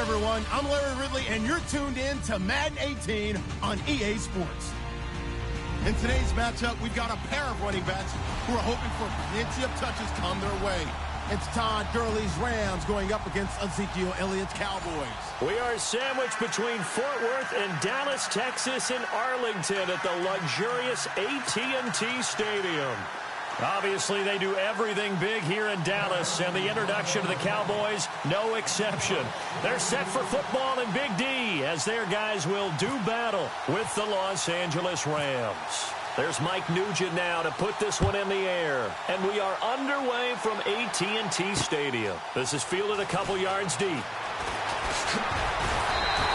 everyone. I'm Larry Ridley, and you're tuned in to Madden 18 on EA Sports. In today's matchup, we've got a pair of running backs who are hoping for plenty of touches come their way. It's Todd Gurley's Rams going up against Ezekiel Elliott's Cowboys. We are sandwiched between Fort Worth and Dallas, Texas, and Arlington at the luxurious AT&T Stadium. Obviously, they do everything big here in Dallas, and the introduction to the Cowboys, no exception. They're set for football in Big D, as their guys will do battle with the Los Angeles Rams. There's Mike Nugent now to put this one in the air, and we are underway from AT&T Stadium. This is fielded a couple yards deep.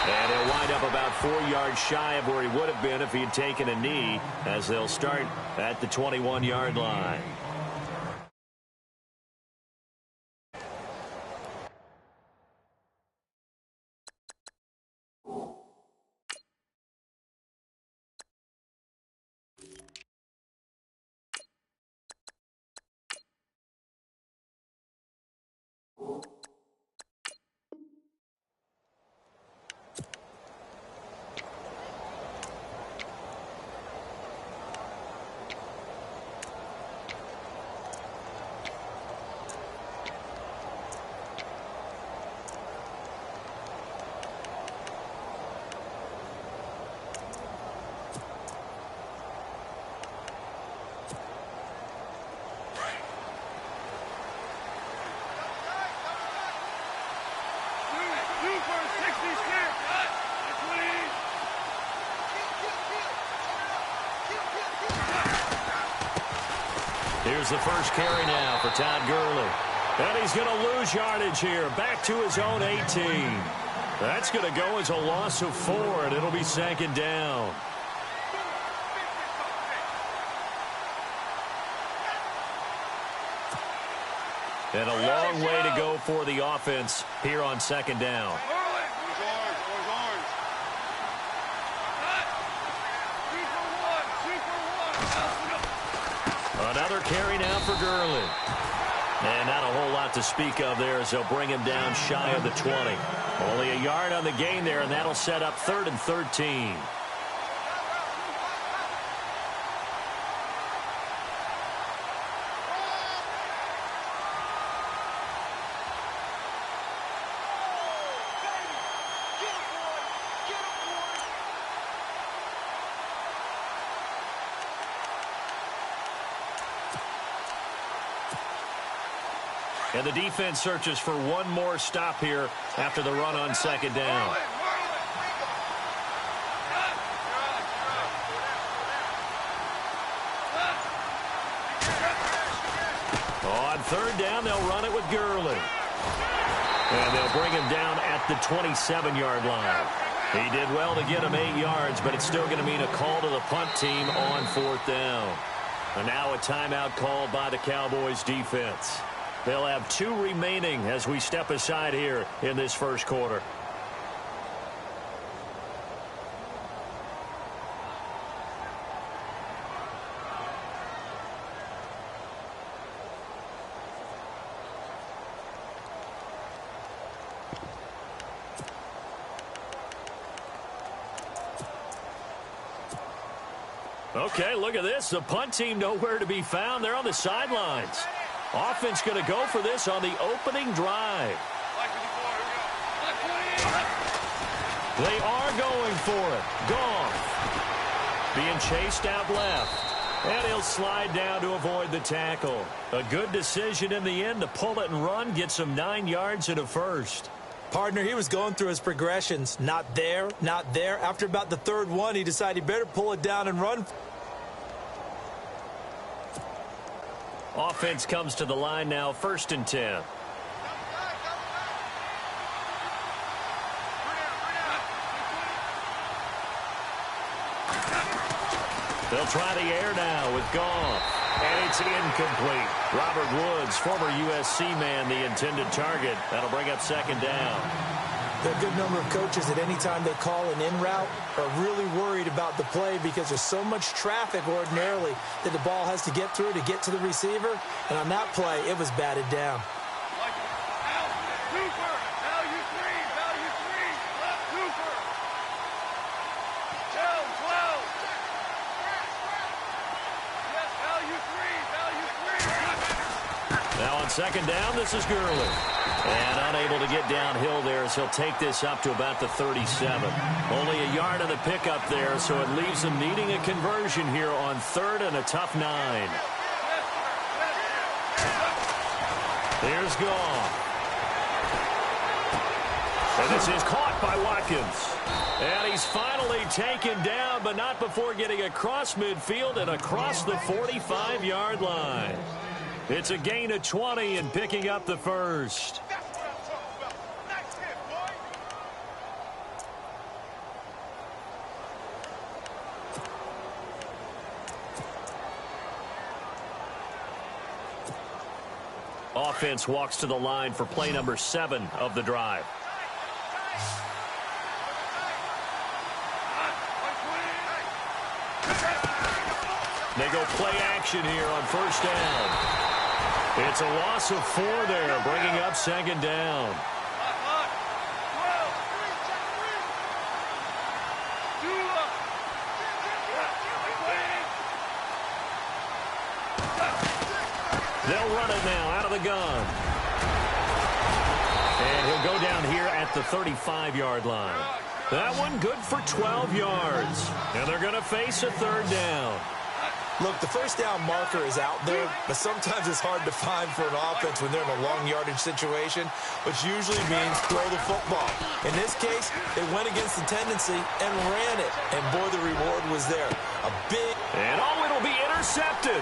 And he'll wind up about 4 yards shy of where he would have been if he had taken a knee, as they'll start at the 21-yard line. Here's the first carry now for Todd Gurley. And he's going to lose yardage here, back to his own 18. That's going to go as a loss of 4, and it'll be 2nd down. And a long way to go for the offense here on 2nd down. Another carry now for Gurley. And not a whole lot to speak of there as they'll bring him down shy of the 20. Only a yard on the gain there, and that'll set up 3rd and 13. And the defense searches for one more stop here after the run on 2nd down. On 3rd down, they'll run it with Gurley. And they'll bring him down at the 27-yard line. He did well to get him 8 yards, but it's still going to mean a call to the punt team on 4th down. And now a timeout called by the Cowboys defense. They'll have 2 remaining as we step aside here in this first quarter. Okay, look at this. The punt team nowhere to be found. They're on the sidelines. Offense going to go for this on the opening drive. They are going for it. Goff being chased out left. And he'll slide down to avoid the tackle. A good decision in the end to pull it and run. Get some 9 yards and a first. Partner, he was going through his progressions. Not there, not there. After about the 3rd one, he decided he better pull it down and run. Offense comes to the line now, 1st and 10. They'll try the air now with Goff. And it's incomplete. Robert Woods, former USC man, the intended target. That'll bring up 2nd down. There are a good number of coaches at any time they call an in route are really worried about the play because there's so much traffic ordinarily that the ball has to get through to get to the receiver. And on that play, it was batted down. second down, this is Gurley. And unable to get downhill there as he'll take this up to about the 37. Only a yard of the pickup there, so it leaves him needing a conversion here on 3rd and a tough 9. Here's Goff. And this is caught by Watkins. And he's finally taken down, but not before getting across midfield and across the 45-yard line. It's a gain of 20 and picking up the first. Offense walks to the line for play number 7 of the drive. They go play action here on first down. It's a loss of 4 there, bringing up second down. They'll run it now out of the gun. And he'll go down here at the 35-yard line. That one good for 12 yards. And they're going to face a 3rd down. Look, the first down marker is out there, but sometimes it's hard to find for an offense when they're in a long yardage situation, which usually means throw the football. In this case, they went against the tendency and ran it. And, boy, the reward was there. A big... And, it'll be intercepted.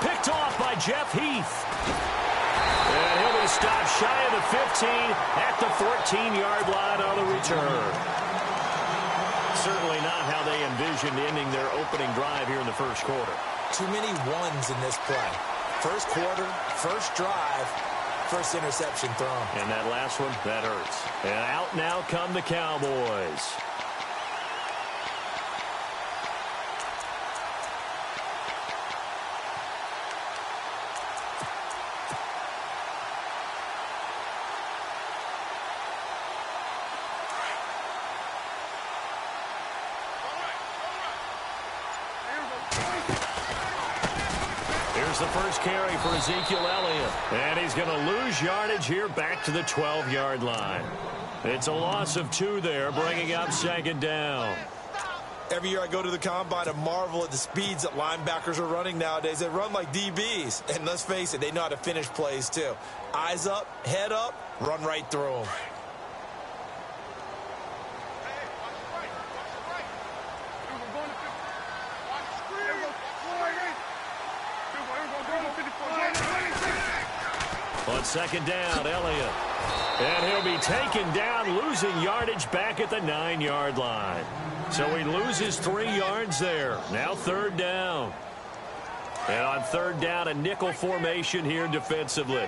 Picked off by Jeff Heath. And he'll be stopped shy of the 15 at the 14-yard line on the return. Certainly not how they envisioned ending their opening drive here in the first quarter. Too many ones in this play. First quarter, first drive, first interception thrown. And that last one, that hurts. And out now come the Cowboys. The first carry for Ezekiel Elliott. And he's going to lose yardage here back to the 12-yard line. It's a loss of 2 there, bringing up second down. Every year I go to the combine and marvel at the speeds that linebackers are running nowadays. They run like DBs. And let's face it, they know how to finish plays too. Eyes up, head up, run right through them. On second down, Elliott. And he'll be taken down, losing yardage back at the 9-yard line. So he loses 3 yards there. Now 3rd down. And on 3rd down, a nickel formation here defensively.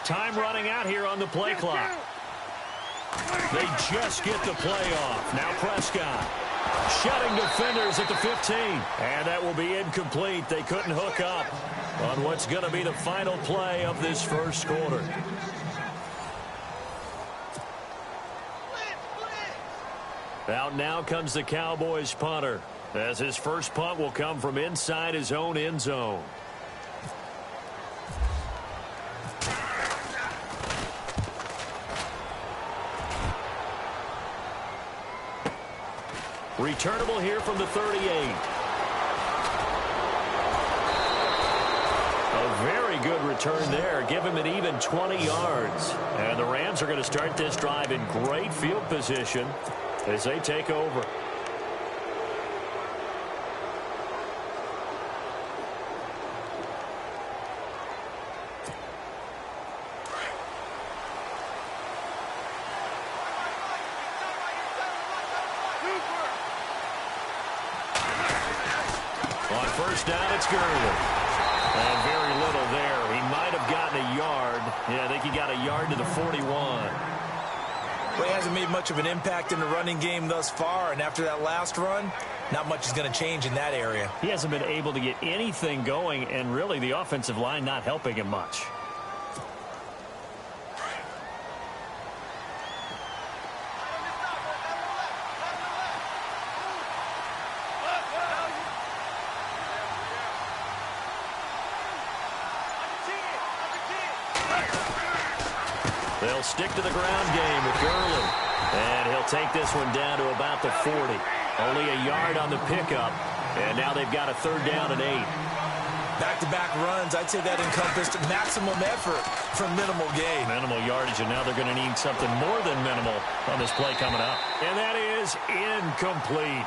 Time running out here on the play clock. They just get the play off. Now Prescott shutting defenders at the 15. And that will be incomplete. They couldn't hook up on what's going to be the final play of this first quarter. Out now comes the Cowboys punter, as his first punt will come from inside his own end zone. Returnable here from the 38. A very good return there. Give him an even 20 yards. And the Rams are going to start this drive in great field position as they take over. On first down, it's Gurley. And very little there. He might have gotten a yard. Yeah, I think he got a yard to the 41. Well, he hasn't made much of an impact in the running game thus far, and after that last run, not much is going to change in that area. He hasn't been able to get anything going, and really the offensive line not helping him much. They'll stick to the ground game with Gurley. And he'll take this one down to about the 40. Only a yard on the pickup. And now they've got a 3rd down and 8. Back-to-back runs, I'd say that encompassed maximum effort for minimal gain. Minimal yardage, and now they're going to need something more than minimal on this play coming up. And that is incomplete.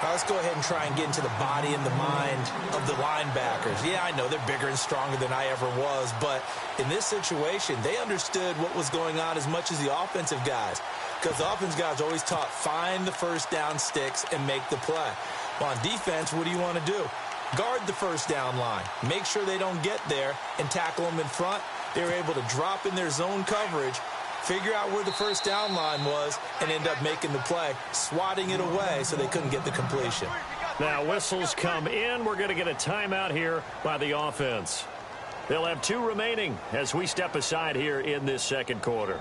Let's go ahead and try and get into the body and the mind of the linebackers. Yeah, I know they're bigger and stronger than I ever was, but in this situation, they understood what was going on as much as the offensive guys, because the offensive guys always taught find the first down sticks and make the play. Well, on defense, what do you want to do? Guard the first down line. Make sure they don't get there and tackle them in front. They were able to drop in their zone coverage, figure out where the first down line was, and end up making the play, swatting it away so they couldn't get the completion. Now whistles come in. We're going to get a timeout here by the offense. They'll have 2 remaining as we step aside here in this second quarter.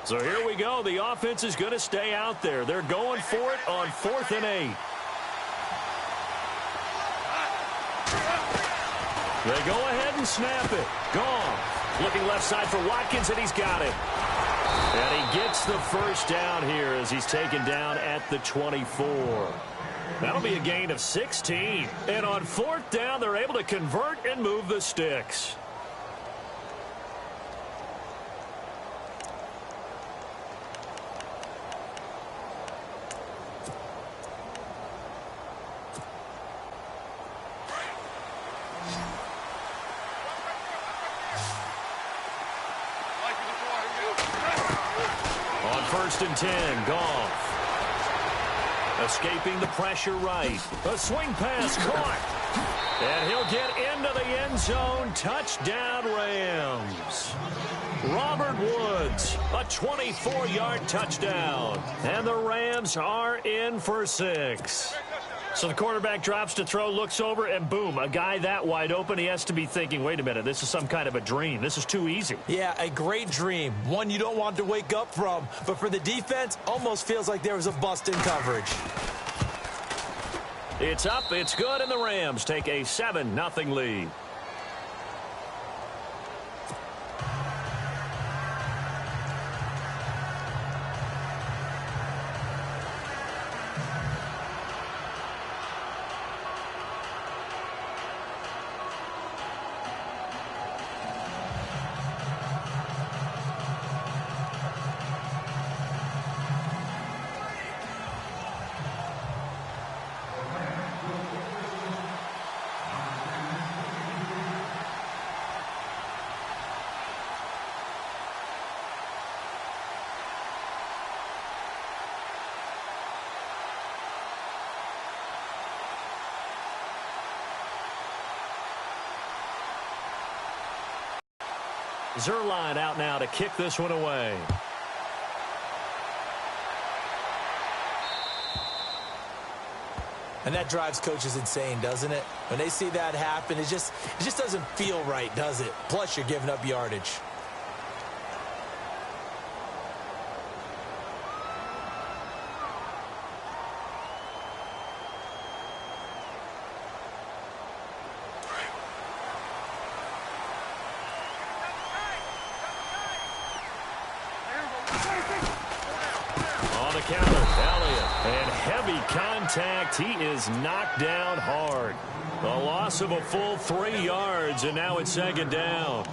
So here we go. The offense is going to stay out there. They're going for it on 4th and 8. They go ahead and snap it. Gone. Looking left side for Watkins, and he's got it. And he gets the first down here as he's taken down at the 24. That'll be a gain of 16. And on 4th down, they're able to convert and move the sticks. On 1st and 10, Goff. Escaping the pressure right. A swing pass caught. And he'll get into the end zone. Touchdown, Rams. Robert Woods, a 24-yard touchdown. And the Rams are in for 6. So the quarterback drops to throw, looks over, and boom, a guy that wide open, he has to be thinking, wait a minute, this is some kind of a dream. This is too easy. Yeah, a great dream. One you don't want to wake up from. But for the defense, almost feels like there was a bust in coverage. It's up, it's good, and the Rams take a 7-0 lead. Zerline out now to kick this one away. And that drives coaches insane, doesn't it? When they see that happen, it just doesn't feel right, does it? Plus, you're giving up yardage. Contact. He is knocked down hard. A loss of a full 3 yards, and now it's 2nd down.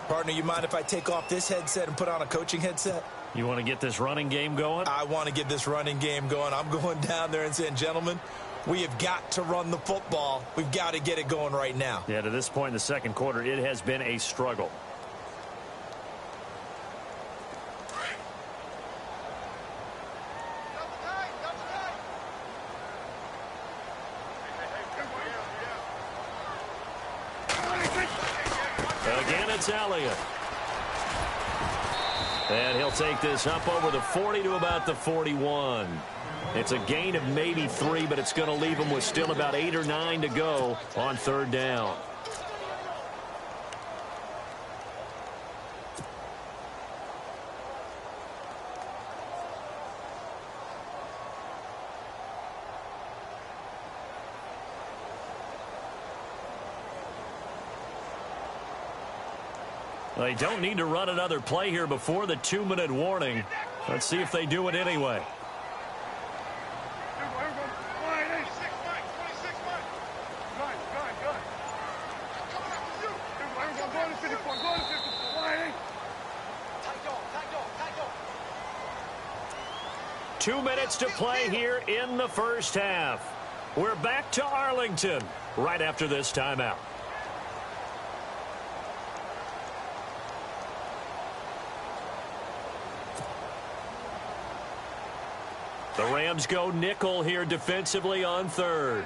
Partner, you mind if I take off this headset and put on a coaching headset? You want to get this running game going? I want to get this running game going. I'm going down there and saying, gentlemen, we have got to run the football. We've got to get it going right now. Yeah, to this point in the second quarter, it has been a struggle. Elliott. And he'll take this up over the 40 to about the 41. It's a gain of maybe 3, but it's going to leave them with still about 8 or 9 to go on 3rd down. They don't need to run another play here before the 2-minute warning. Let's see if they do it anyway. Two minutes to play here in the first half. We're back to Arlington right after this timeout. The Rams go nickel here defensively on 3rd.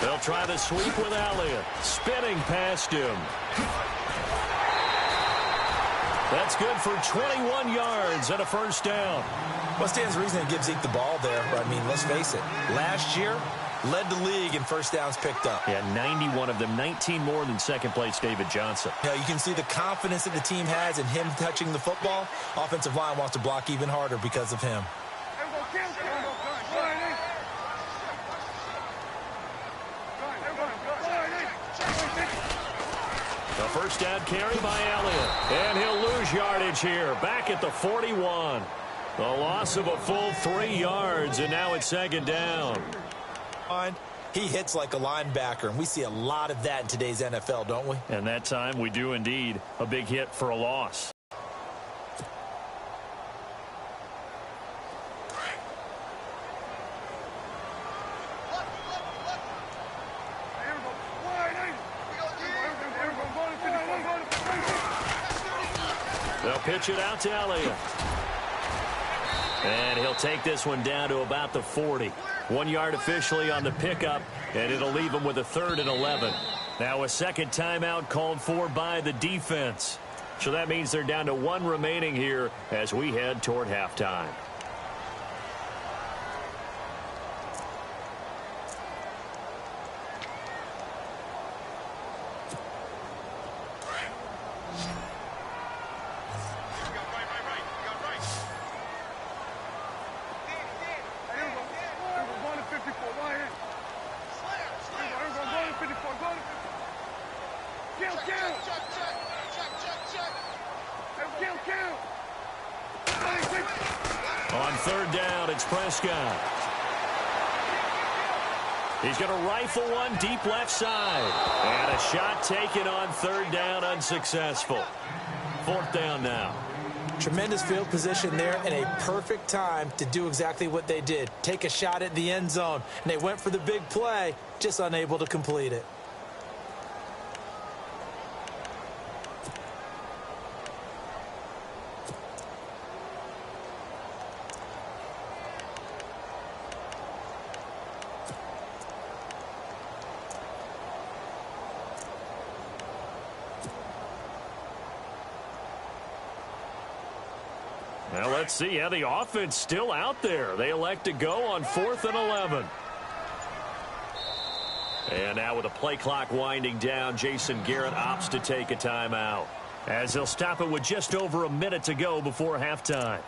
They'll try the sweep with Elliott. Spinning past him. That's good for 21 yards and a first down. What stands to reason it gives Zeke the ball there? I mean, let's face it. Last year, led the league in first downs picked up. Yeah, 91 of them, 19 more than second-place David Johnson. Yeah, you can see the confidence that the team has in him touching the football. Offensive line wants to block even harder because of him. The first down carry by Elliott. And he'll lose yardage here. Back at the 41. The loss of a full 3 yards, and now it's 2nd down. He hits like a linebacker, and we see a lot of that in today's NFL, don't we? And that time we do indeed. A big hit for a loss. They'll pitch it out to Elliott. And he'll take this one down to about the 40. 1 yard officially on the pickup, and it'll leave him with a 3rd and 11. Now a second timeout called for by the defense. So that means they're down to 1 remaining here as we head toward halftime. On 3rd down, it's Prescott. He's going to rifle one deep left side. And a shot taken on 3rd down, unsuccessful. 4th down now. Tremendous field position there and a perfect time to do exactly what they did. Take a shot at the end zone. And they went for the big play, just unable to complete it. Well, let's see how the offense still out there. They elect to go on 4th and 11. And now with the play clock winding down, Jason Garrett opts to take a timeout, as he'll stop it with just over a minute to go before halftime.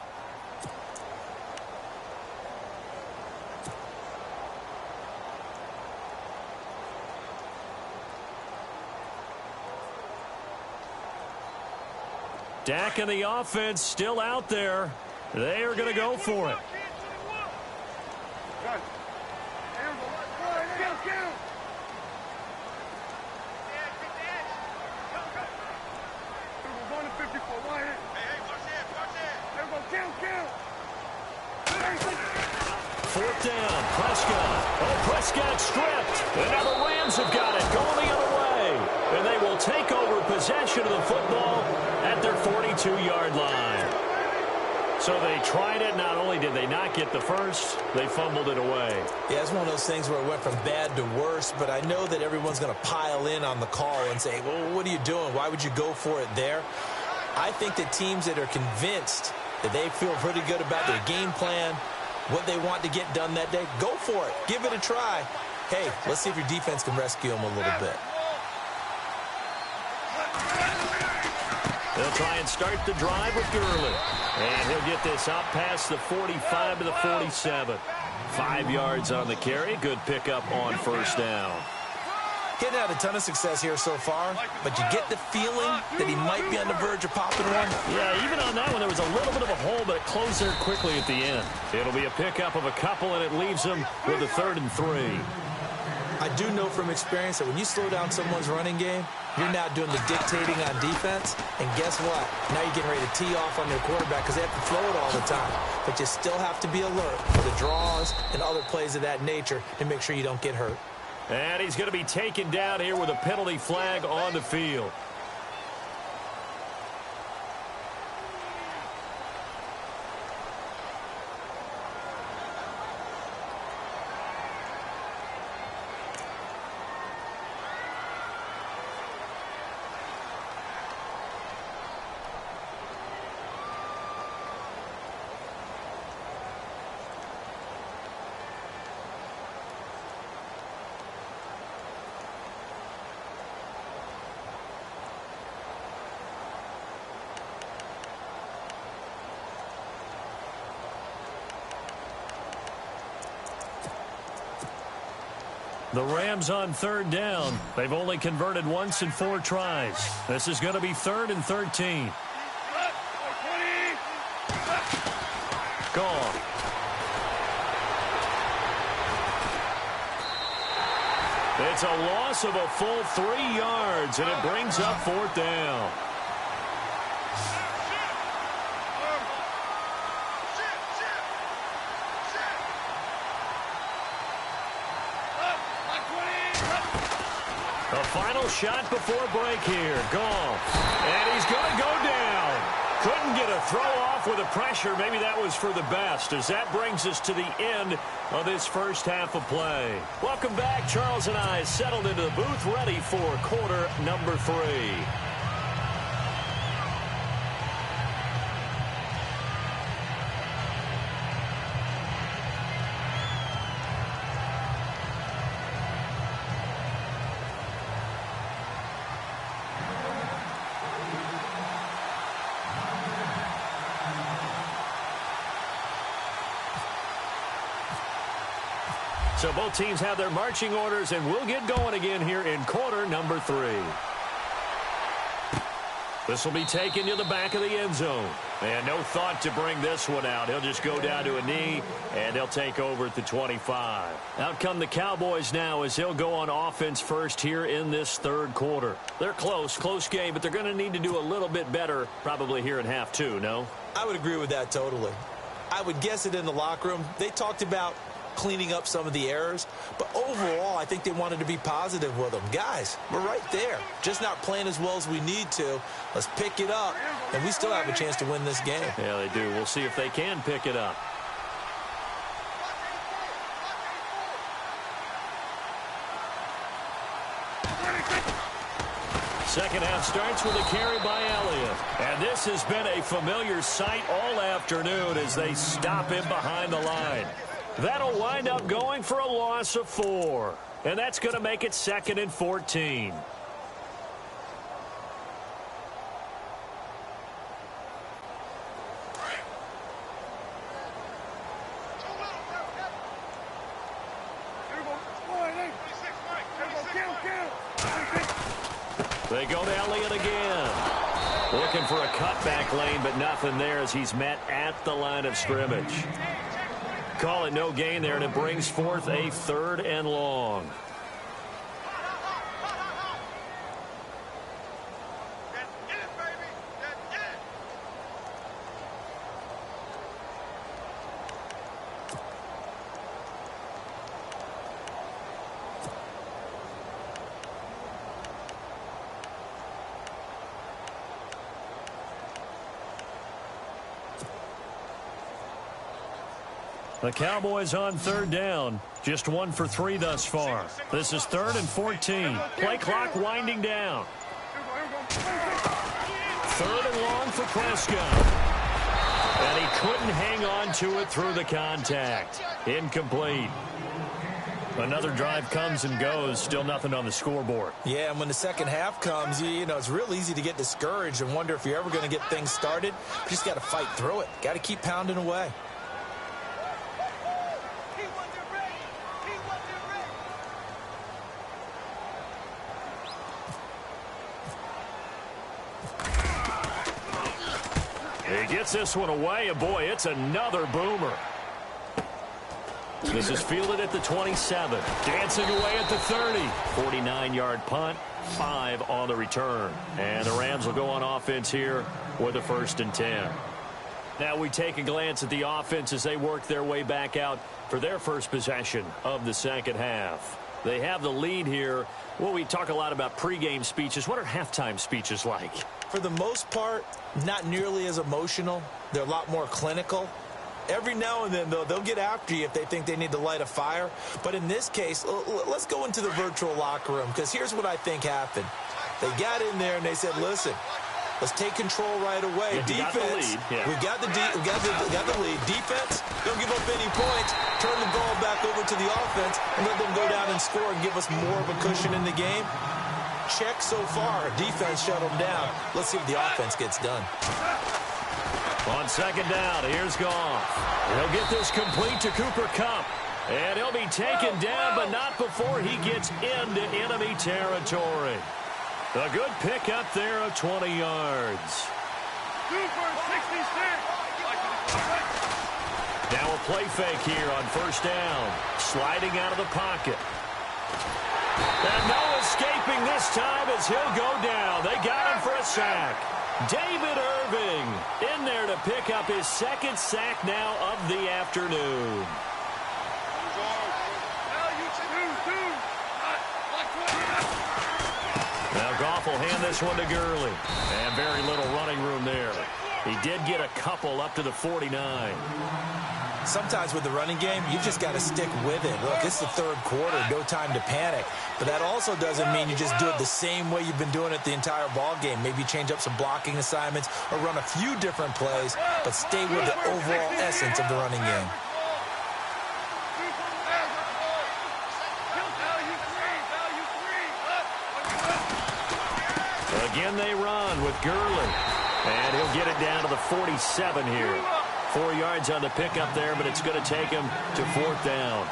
Dak and the offense still out there. They are going to go for it. Fourth down, Prescott. Oh, Prescott stripped. And now the Rams have got it going the other way. And they will take over possession of the football at their 42-yard line. So they tried it. Not only did they not get the first, they fumbled it away. Yeah, it's one of those things where it went from bad to worse, but I know that everyone's going to pile in on the call and say, well, what are you doing? Why would you go for it there? I think that teams that are convinced that they feel pretty good about their game plan, what they want to get done that day, go for it. Give it a try. Hey, let's see if your defense can rescue them a little bit. They'll try and start the drive with Gurley. And he'll get this out past the 45 to the 47. 5 yards on the carry. Good pickup on first down. Getting had a ton of success here so far, but you get the feeling that he might be on the verge of popping one. Yeah, even on that one, there was a little bit of a hole, but it closed there quickly at the end. It'll be a pickup of a couple, and it leaves them with a 3rd and 3. I do know from experience that when you slow down someone's running game, you're now doing the dictating on defense, and guess what? Now you're getting ready to tee off on their quarterback because they have to throw it all the time. But you still have to be alert for the draws and other plays of that nature to make sure you don't get hurt. And he's going to be taken down here with a penalty flag on the field. The Rams on 3rd down. They've only converted once in 4 tries. This is going to be 3rd and 13. Gone. It's a loss of a full 3 yards, and it brings up 4th down. The final shot before break here. Goff. And he's going to go down. Couldn't get a throw off with the pressure. Maybe that was for the best, as that brings us to the end of this first half of play. Welcome back. Charles and I settled into the booth, ready for quarter number 3. So both teams have their marching orders, and we'll get going again here in quarter number 3. This will be taken to the back of the end zone. And no thought to bring this one out. He'll just go down to a knee, and he'll take over at the 25. Out come the Cowboys now as they'll go on offense first here in this 3rd quarter. They're close game, but they're going to need to do a little bit better probably here in half 2, no? I would agree with that totally. I would guess it in the locker room. They talked about cleaning up some of the errors, but overall I think they wanted to be positive with them. Guys, we're right there, just not playing as well as we need to. Let's pick it up, and we still have a chance to win this game. Yeah, they do. We'll see if they can pick it up. Second half starts with a carry by Elliott. And this has been a familiar sight all afternoon as they stop him behind the line. That'll wind up going for a loss of 4. And that's going to make it 2nd and 14. They go to Elliott again. Looking for a cutback lane, but nothing there as he's met at the line of scrimmage. Call it no gain there, and it brings forth a 3rd and long. The Cowboys on third down. Just 1 for 3 thus far. This is 3rd and 14. Play clock winding down. 3rd and long for Prescott. And he couldn't hang on to it through the contact. Incomplete. Another drive comes and goes. Still nothing on the scoreboard. Yeah, and when the second half comes, you know, it's real easy to get discouraged and wonder if you're ever going to get things started. You just got to fight through it. Got to keep pounding away. He gets this one away, and boy, it's another boomer. This is fielded at the 27. Dancing away at the 30. 49-yard punt, 5 on the return. And the Rams will go on offense here with a 1st and 10. Now we take a glance at the offense as they work their way back out for their first possession of the second half. They have the lead here. Well, we talk a lot about pregame speeches. What are halftime speeches like? For the most part, not nearly as emotional. They're a lot more clinical. Every now and then, though, they'll get after you if they think they need to light a fire. But in this case, let's go into the virtual locker room, because here's what I think happened. They got in there and they said, listen, let's take control right away. Defense, we got the lead. Defense, don't give up any points. Turn the ball back over to the offense and let them go down and score and give us more of a cushion in the game. Check so far. Defense shut them down. Let's see if the offense gets done. On second down, here's Goff. He'll get this complete to Cooper Kupp. And he'll be taken down, but not before he gets into enemy territory. A good pickup there of 20 yards. Now a play fake here on first down. Sliding out of the pocket. And no escaping this time as he'll go down. They got him for a sack. David Irving in there to pick up his 2nd sack now of the afternoon. Now Goff will hand this one to Gurley. And very little running room there. He did get a couple up to the 49. Sometimes with the running game, you just got to stick with it. Look, it's the 3rd quarter, no time to panic. But that also doesn't mean you just do it the same way you've been doing it the entire ball game. Maybe change up some blocking assignments or run a few different plays, but stay with the overall essence of the running game. Again, they run with Gurley. And he'll get it down to the 47 here. 4 yards on the pickup there, but it's going to take him to 4th down.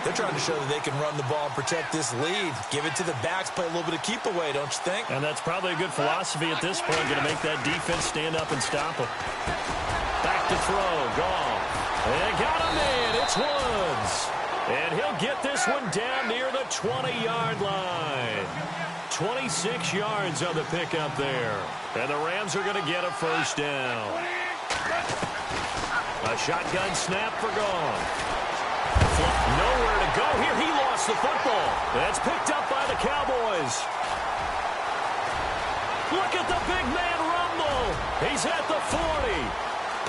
They're trying to show that they can run the ball and protect this lead. Give it to the backs, play a little bit of keep away, don't you think? And that's probably a good philosophy at this point, going to make that defense stand up and stop him. Back to throw, Goff. And got him in, it's Woods. And he'll get this one down near the 20-yard line. 26 yards on the pickup there. And the Rams are going to get a 1st down. A shotgun snap for Goff. Nowhere to go here. He lost the football. That's picked up by the Cowboys. Look at the big man rumble. He's at the 40.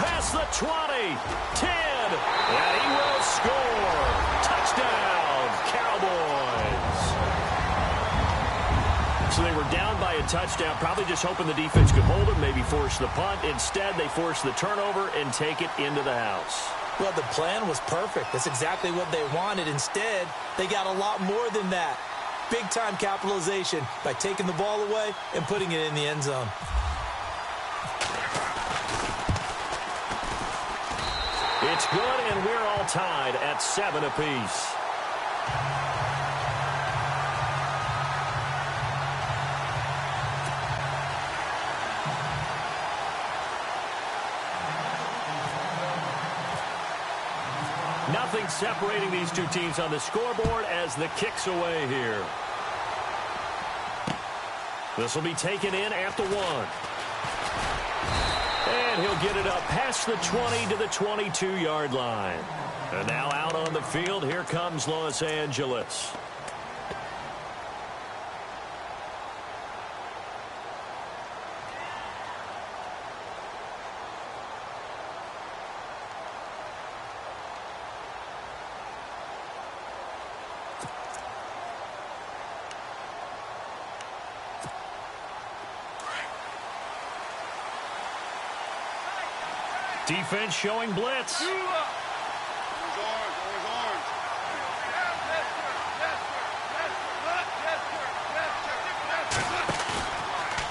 Past the 20. 10. And he will score. Touchdown, Cowboys. So they were down by a touchdown, probably just hoping the defense could hold them, maybe force the punt. Instead, they force the turnover and take it into the house. Well, the plan was perfect. That's exactly what they wanted. Instead, they got a lot more than that. Big-time capitalization by taking the ball away and putting it in the end zone. It's good, and we're all tied at 7 apiece. Nothing separating these two teams on the scoreboard as the kick's away here. This will be taken in at the 1. And he'll get it up past the 20 to the 22-yard line. And now out on the field, here comes Los Angeles. Defense showing blitz.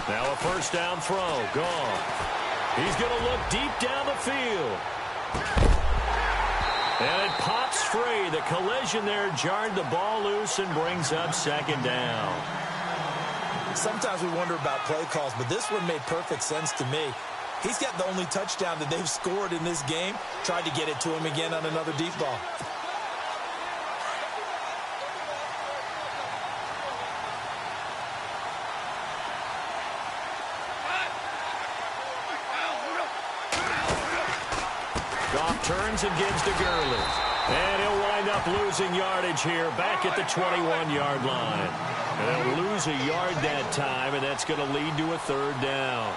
Now a first down throw. Gone. He's going to look deep down the field. And it pops free. The collision there jarred the ball loose and brings up second down. Sometimes we wonder about play calls, but this one made perfect sense to me. He's got the only touchdown that they've scored in this game. Tried to get it to him again on another deep ball. Goff turns and gives to Gurley. And he'll wind up losing yardage here back at the 21-yard line. And they'll lose a yard that time, and that's going to lead to a third down.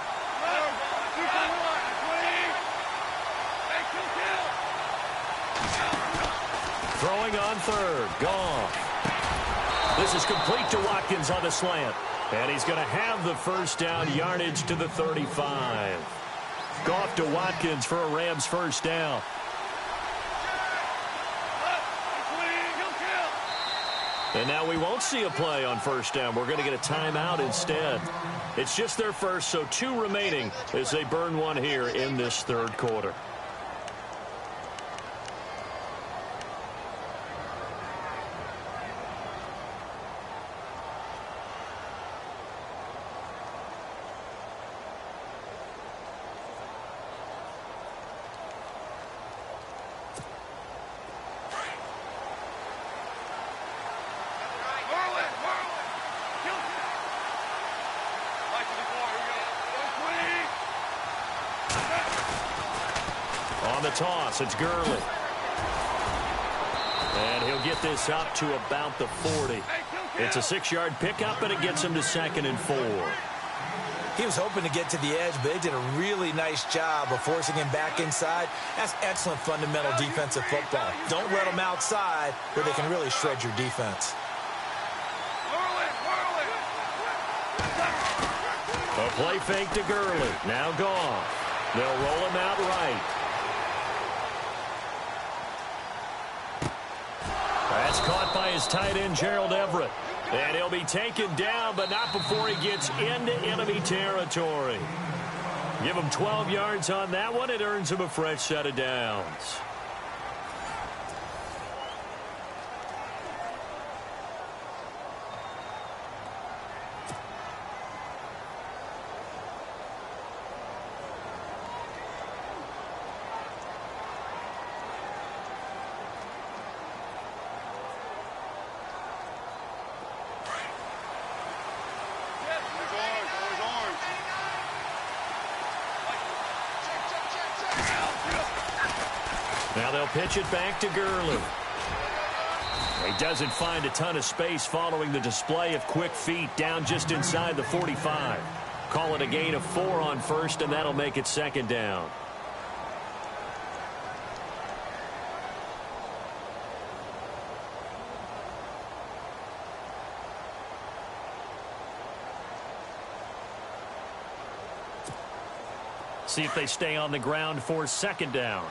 Throwing on third. Goff. This is complete to Watkins on the slant. And he's going to have the first down yardage to the 35. Goff to Watkins for a Rams first down. And now we won't see a play on first down. We're going to get a timeout instead. It's just their first, so 2 remaining as they burn one here in this third quarter. On the toss, it's Gurley. And he'll get this up to about the 40. It's a 6-yard pickup, and it gets him to 2nd and 4. He was hoping to get to the edge, but they did a really nice job of forcing him back inside. That's excellent fundamental defensive football. Don't let them outside where they can really shred your defense. A play fake to Gurley. Now Goff. They'll roll him out right. That's caught by his tight end, Gerald Everett. And he'll be taken down, but not before he gets into enemy territory. Give him 12 yards on that one. It earns him a fresh set of downs. Now they'll pitch it back to Gurley. He doesn't find a ton of space following the display of quick feet down just inside the 45. Call it a gain of 4 on first, and that'll make it 2nd down. See if they stay on the ground for 2nd down.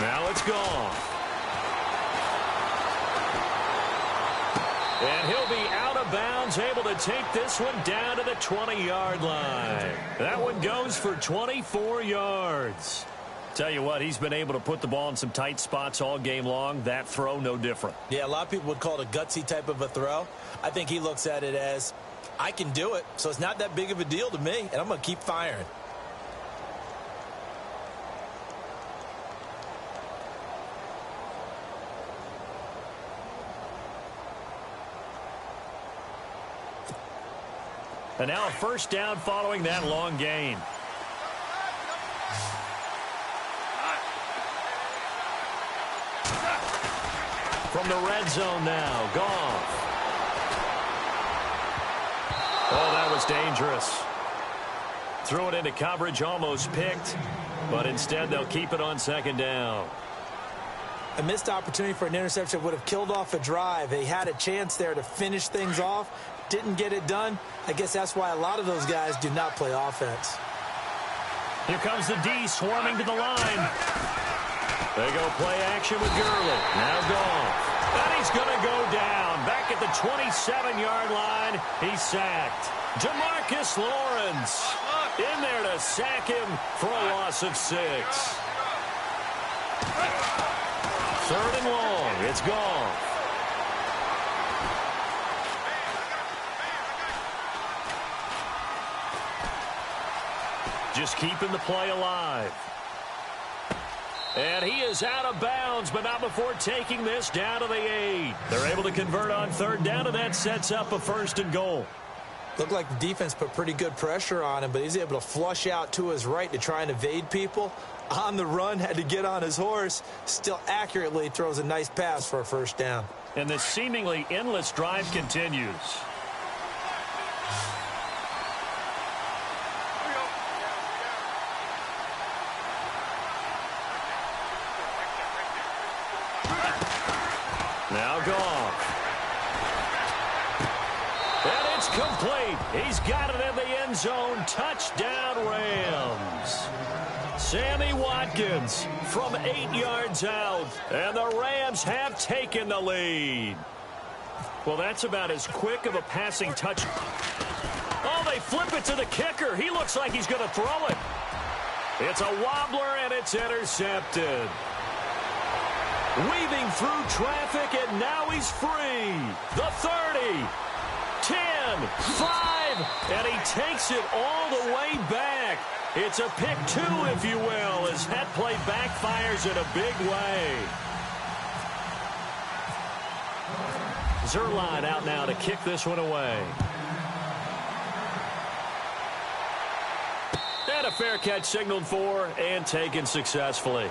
Now it's gone. And he'll be out of bounds, able to take this one down to the 20-yard line. That one goes for 24 yards. Tell you what, he's been able to put the ball in some tight spots all game long. That throw, no different. Yeah, a lot of people would call it a gutsy type of a throw. I think he looks at it as, I can do it, so it's not that big of a deal to me, and I'm going to keep firing. And now a first down following that long gain. From the red zone now, Goff. Oh, that was dangerous. Threw it into coverage, almost picked. but instead they'll keep it on second down. A missed opportunity for an interception would have killed off a drive. They had a chance there to finish things off. Didn't get it done. I guess that's why a lot of those guys do not play offense. Here comes the D swarming to the line. They go play action with Gurley. Now gone. And he's going to go down. Back at the 27-yard line. He's sacked. Demarcus Lawrence in there to sack him for a loss of 6. Third and long. It's gone. Just keeping the play alive. And he is out of bounds, but not before taking this down to the 8. They're able to convert on third down, and that sets up a 1st and goal. Looked like the defense put pretty good pressure on him, but he's able to flush out to his right to try and evade people. On the run, had to get on his horse. Still accurately throws a nice pass for a 1st down. And the seemingly endless drive continues. Now gone. And it's complete. He's got it in the end zone. Touchdown, Rams. Sammy Watkins from 8 yards out. And the Rams have taken the lead. Well, that's about as quick of a passing touch. Oh, they flip it to the kicker. He looks like he's going to throw it. It's a wobbler, and it's intercepted. Weaving through traffic, and now he's free. The 30, 10, 5, and he takes it all the way back. It's a pick 2, if you will, as that play backfires in a big way. Zerline out now to kick this one away. And a fair catch signaled for and taken successfully.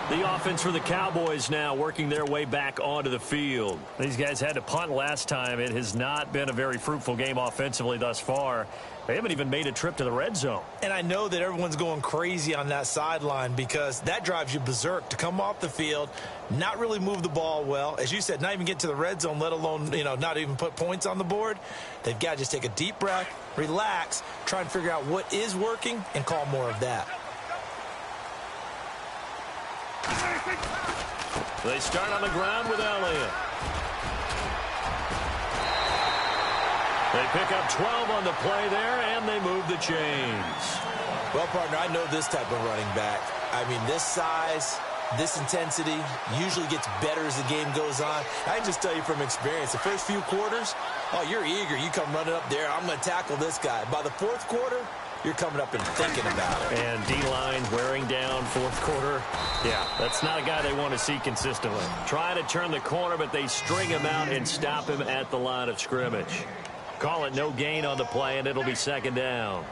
The offense for the Cowboys now working their way back onto the field. These guys had to punt last time. It has not been a very fruitful game offensively thus far. They haven't even made a trip to the red zone. And I know that everyone's going crazy on that sideline because that drives you berserk to come off the field, not really move the ball well. As you said, not even get to the red zone, let alone, not even put points on the board. They've got to just take a deep breath, relax, try and figure out what is working and call more of that. They start on the ground with Elliott. They pick up 12 on the play there, and they move the chains. Well, partner, I know this type of running back. I mean, this size, this intensity usually gets better as the game goes on. I can just tell you from experience, the first few quarters, oh, you're eager. You come running up there, I'm going to tackle this guy. By the 4th quarter, you're coming up and thinking about it. And D-line wearing down 4th quarter. Yeah, that's not a guy they want to see consistently. Trying to turn the corner, but they string him out and stop him at the line of scrimmage. Call it no gain on the play, and it'll be 2nd down.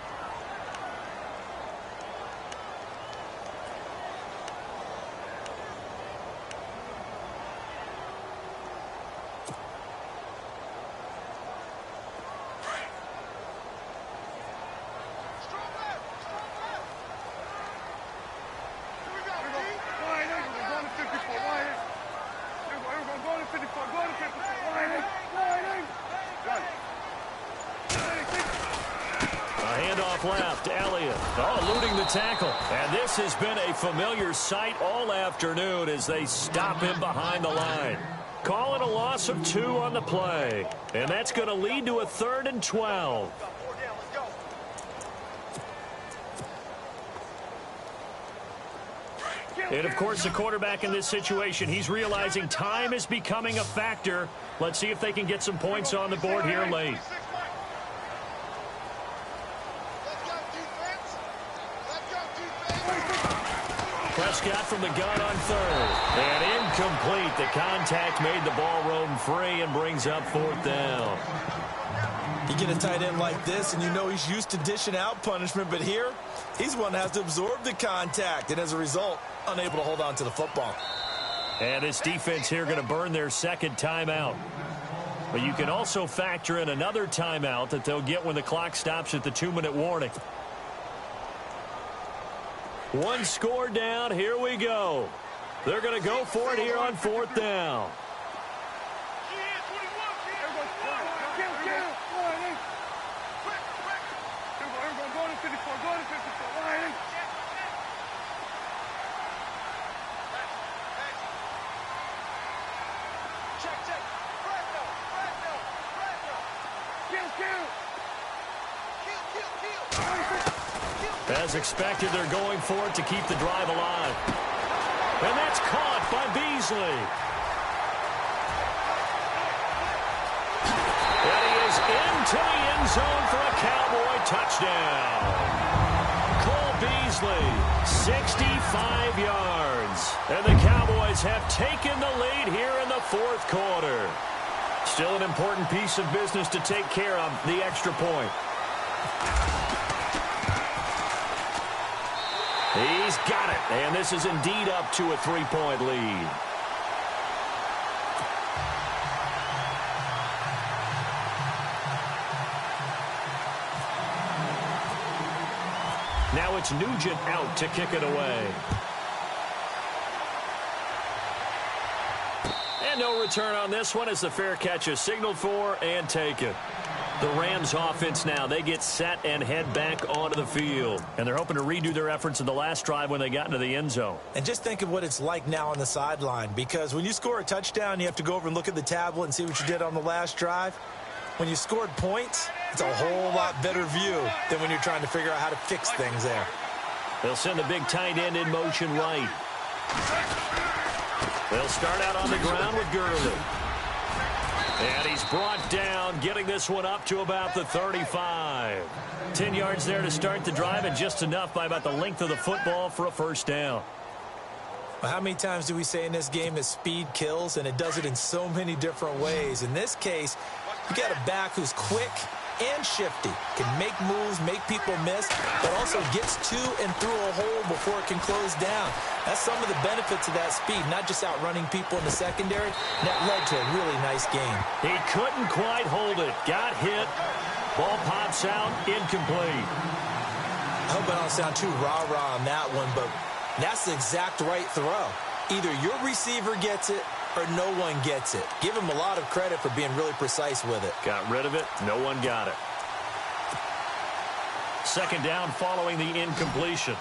Left, Elliott, eluding the tackle. And this has been a familiar sight all afternoon as they stop him behind the line. Call it a loss of 2 on the play. And that's going to lead to a 3rd and 12. And, of course, the quarterback in this situation, he's realizing time is becoming a factor. Let's see if they can get some points on the board here late. Prescott from the gun on 3rd. And incomplete. The contact made the ball roam free and brings up 4th down. You get a tight end like this, and you know he's used to dishing out punishment, but here, he's one that has to absorb the contact, and as a result, unable to hold on to the football. And this defense here going to burn their 2nd timeout. But you can also factor in another timeout that they'll get when the clock stops at the 2-minute warning. One score down. Here we go. They're going to go for it here on 4th down. As expected, they're going for it to keep the drive alive. And that's caught by Beasley. And he is into the end zone for a Cowboy touchdown. Cole Beasley, 65 yards. And the Cowboys have taken the lead here in the 4th quarter. Still an important piece of business to take care of, the extra point. He's got it, and this is indeed up to a 3-point lead. Now it's Nugent out to kick it away. And no return on this one as the fair catch is signaled for and taken. The Rams offense now, they get set and head back onto the field. And they're hoping to redo their efforts in the last drive when they got into the end zone. And just think of what it's like now on the sideline, because when you score a touchdown, you have to go over and look at the tablet and see what you did on the last drive. When you scored points, it's a whole lot better view than when you're trying to figure out how to fix things there. They'll send the big tight end in motion right. They'll start out on the ground with Gurley. And he's brought down, getting this one up to about the 35. 10 yards there to start the drive, and just enough by about the length of the football for a first down. Well, how many times do we say in this game that speed kills, and it does it in so many different ways? In this case, you got a back who's quick and shifty, can make moves, make people miss, but also gets to and through a hole before it can close down. That's some of the benefits of that speed, not just outrunning people in the secondary. And that led to a really nice game. He couldn't quite hold it. Got hit. Ball pops out, incomplete. I hope I don't sound too rah-rah on that one, but that's the exact right throw. Either your receiver gets it or no one gets it. Give him a lot of credit for being really precise with it. Got rid of it. No one got it. Second down following the incompletion.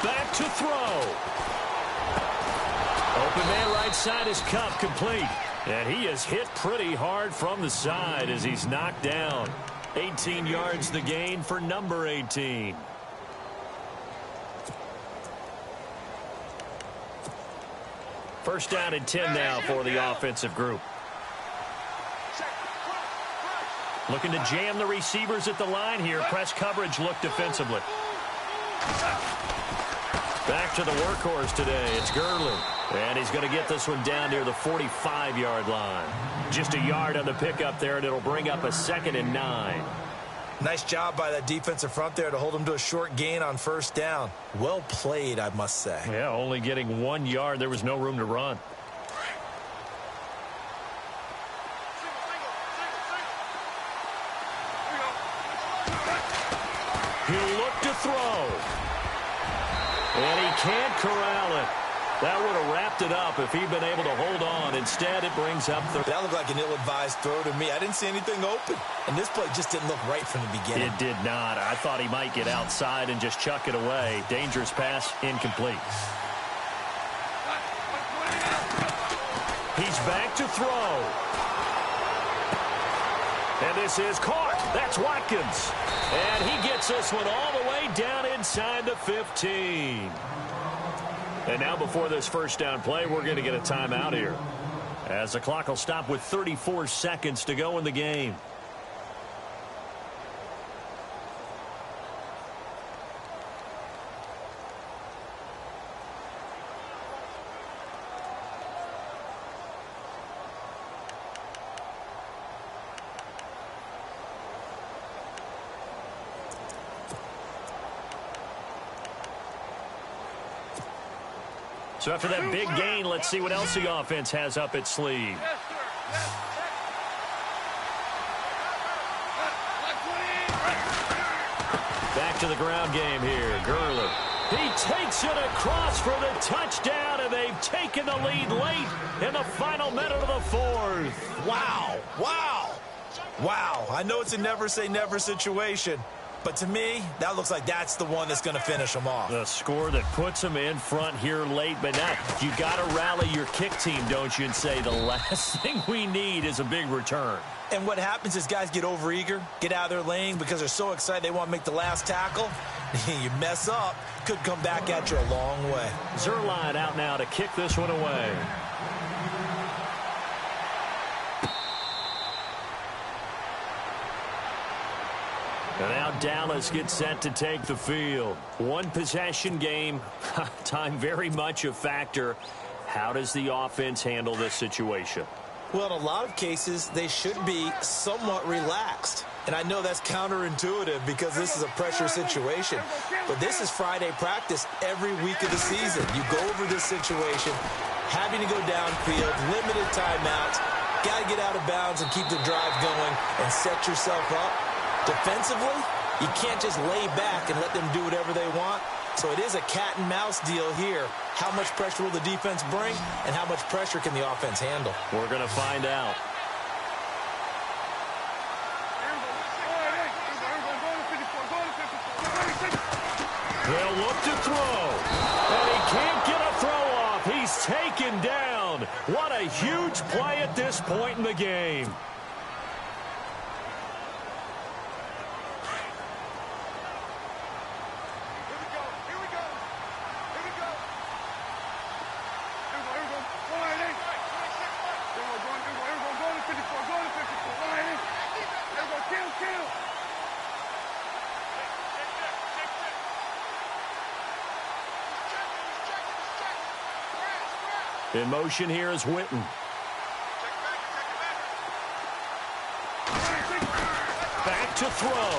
Back to throw. Open man right side is Cup, complete. And he is hit pretty hard from the side as he's knocked down. 18 yards the gain for number 18. First down and 10 now for the offensive group. Looking to jam the receivers at the line here. Press coverage look defensively. Back to the workhorse today. It's Gurley. And he's going to get this one down near the 45-yard line. Just a yard on the pickup there, and it'll bring up a 2nd and 9. Nice job by that defensive front there to hold him to a short gain on first down. Well played, I must say. Yeah, only getting 1 yard. There was no room to run. He'll look to throw. And he can't corral it. That would have wrapped it up if he'd been able to hold on. Instead, it brings up the... That looked like an ill-advised throw to me. I didn't see anything open. And this play just didn't look right from the beginning. It did not. I thought he might get outside and just chuck it away. Dangerous pass, incomplete. He's back to throw. And this is caught. That's Watkins. And he gets this one all the way down inside the 15. And now before this first down play, we're going to get a timeout here, as the clock will stop with 34 seconds to go in the game. So after that big gain, let's see what else the offense has up its sleeve. back to the ground game here. Gurley. He takes it across for the touchdown, and they've taken the lead late in the final minute of the fourth. Wow. Wow. Wow. I know it's a never say never situation, but to me, that looks like that's the one that's going to finish them off. The score that puts them in front here late, but now you got to rally your kick team, don't you, and say the last thing we need is a big return. And what happens is guys get overeager, get out of their lane because they're so excited they want to make the last tackle. You mess up, could come back at you a long way. Zerline out now to kick this one away. And now Dallas gets set to take the field. One possession game. Time very much a factor. How does the offense handle this situation? Well, in a lot of cases, they should be somewhat relaxed. And I know that's counterintuitive because this is a pressure situation. But this is Friday practice every week of the season. You go over this situation, having to go downfield, limited timeouts, got to get out of bounds and keep the drive going and set yourself up. Defensively, you can't just lay back and let them do whatever they want. So it is a cat and mouse deal here. How much pressure will the defense bring, and how much pressure can the offense handle? We're going to find out. They'll look to throw, and he can't get a throw off. He's taken down. What a huge play at this point in the game. In motion here is Witten. Back to throw.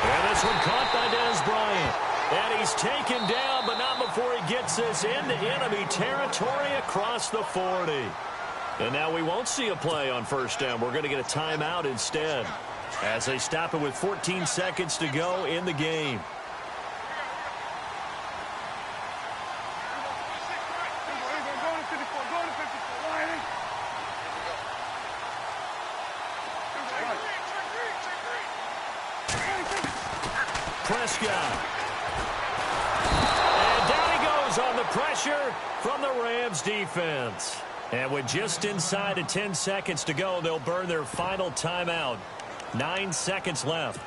And this one caught by Dez Bryant. And he's taken down, but not before he gets this into enemy territory across the 40. And now we won't see a play on first down. We're going to get a timeout instead as they stop it with 14 seconds to go in the game. Prescott. And down he goes on the pressure from the Rams defense. And with just inside of 10 seconds to go, they'll burn their final timeout. 9 seconds left.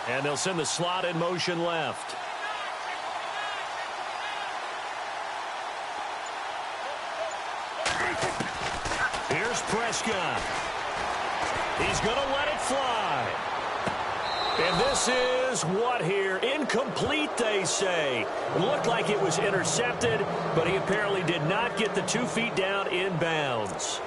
And they'll send the slot in motion left. Here's Prescott. He's going to let it fly. And this is what here? Incomplete, they say. It looked like it was intercepted, but he apparently did not get the 2 feet down in bounds.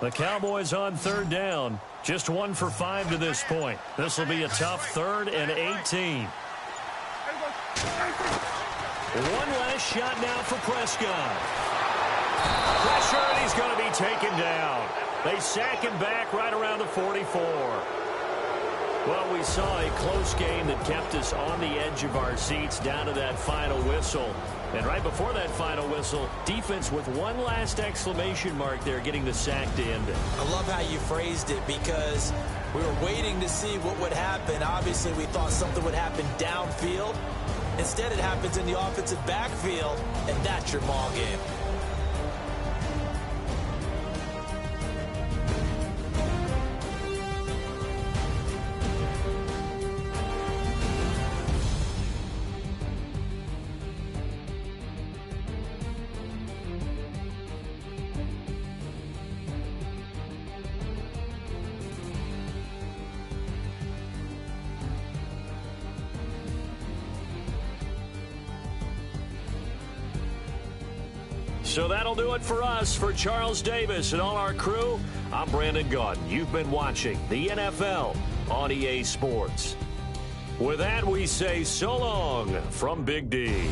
The Cowboys on third down. Just 1 for 5 to this point. This will be a tough 3rd and 18. One last shot now for Prescott. Pressure, and he's going to be taken down. They sack him back right around the 44. Well, we saw a close game that kept us on the edge of our seats down to that final whistle. And right before that final whistle, defense with one last exclamation mark there, getting the sack to end it. I love how you phrased it, because we were waiting to see what would happen. Obviously, we thought something would happen downfield. Instead, it happens in the offensive backfield, and that's your ball game. So that'll do it for us. For Charles Davis and all our crew, I'm Brandon Gaudin. You've been watching the NFL on EA Sports. With that, we say so long from Big D.